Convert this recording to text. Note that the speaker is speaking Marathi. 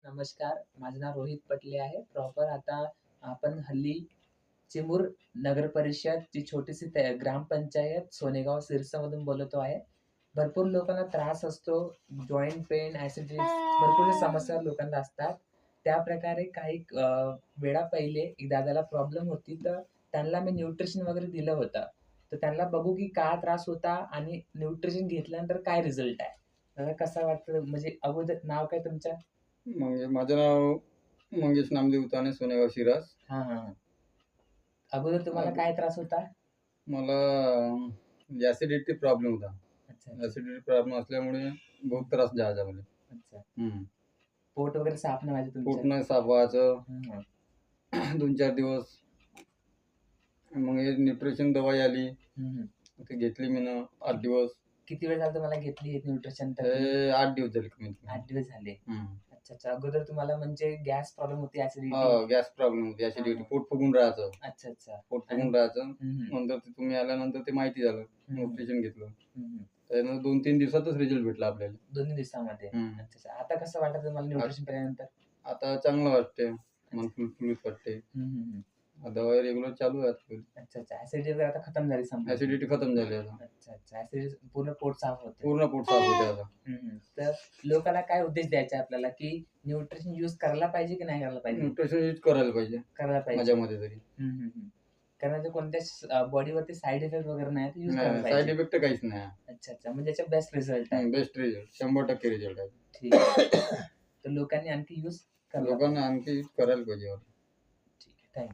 नमस्कार, माझं नाव रोहित पटले आहे. प्रॉपर आता आपण हल्ली चिमूर नगर परिषद जी छोटीशी ग्रामपंचायत सोनेगाव सिरसामधून बोलतो आहे. भरपूर लोकांना त्रास असतो. जॉइंट पेन, ॲसिडिटी भरपूर समस्या लोकांना असतात. त्याप्रकारे काही वेळा पहिले एक दादाला प्रॉब्लेम होती, तर त्यांना मी न्यूट्रिशन वगैरे दिलं होतं. तर त्यांना बघू की काय त्रास होता आणि न्यूट्रिशन घेतल्यानंतर काय रिझल्ट आहे. दादा कसा वाटतं? म्हणजे अगोदर नाव काय तुमचं? माझं नाव मंगेश नामदेव उताने, सोनेगाव शिरास. हां, हां. अगोदर तुम्हाला काय त्रास होता? मला ॲसिडिटी प्रॉब्लेम होता. अच्छा, अच्छा. ॲसिडिटी प्रॉब्लेम असल्यामुळे बहुत त्रास द्यायचा मला. अच्छा. हं. पोट वगैरे साफ नाही व्हायचं पोट तुमचं? नाही साफ व्हायचं. हं, हं. 2-4 दिवस. मग हे न्यूट्रिशन दवाई आली. हं, हं. ती घेतली मीनं 8 दिवस. किती वेळ झाला तुम्हाला घेतली ही न्यूट्रिशन ते तर? 8 दिवस झाले कमीत कमी. 8 दिवस झाले. हं. अच्छा, अच्छा. अगोदर तुम्हाला म्हणजे गॅस प्रॉब्लेम होती, ॲसिडिटी? हो, गॅस प्रॉब्लेम होती, ॲसिडिटी. पोट फुगून राहायचं. अच्छा, अच्छा. पोट आणि फुगून राहायचं. हं, हं. नंतर ते तुम्ही आल्यानंतर ते माहिती झालं. हं, हं. न्यूट्रिशन घेतलं. हं, हं. त्यानंतर 2-3 दिवसातच रिझल्ट भेटला आपल्याला. 2 दिवसामध्ये. हं. अच्छा, अच्छा. आता कसं वाटतं तुम्हाला न्यूट्रिशन केल्यानंतर? आता चांगलं वाटते. मन फुलफुलीत वाटते. हं, हं, हं. दवाई रेग्युलर चालू आहे आता. अच्छा, अच्छा. ॲसिडिटी वगैरे आता खतम झाली संपली. ॲसिडिटी खतम झाली आता. अच्छा, अच्छा. ॲसिडिटी पूर्ण पोट साफ होतं. पूर्ण पोट साफ होते आता. हं, हं. तर लोकांना काय उपदेश द्यायचा आहे आपल्याला, की न्यूट्रिशन यूज करायला पाहिजे की नाही करायला पाहिजे? न्यूट्रिशन यूज करायला पाहिजे. करायला पाहिजे. माझ्या मते तरी. हं, हं, हं. कारण त्याचे कोणत्याच बॉडीवरती साइड इफेक्ट वगैरे नाही, तर यूज नाही, करायला साइड पाहिजे. इफेक्ट काहीच नाही. अच्छा, अच्छा. म्हणजे याचा बेस्ट रिझल्ट आहे. Best result. 100% रिझल्ट आहे. ठीक आहे. तर लोकांनी आणखी यूज करायला पाहिजे. लोकांना आणखी यूज करायला पाहिजे.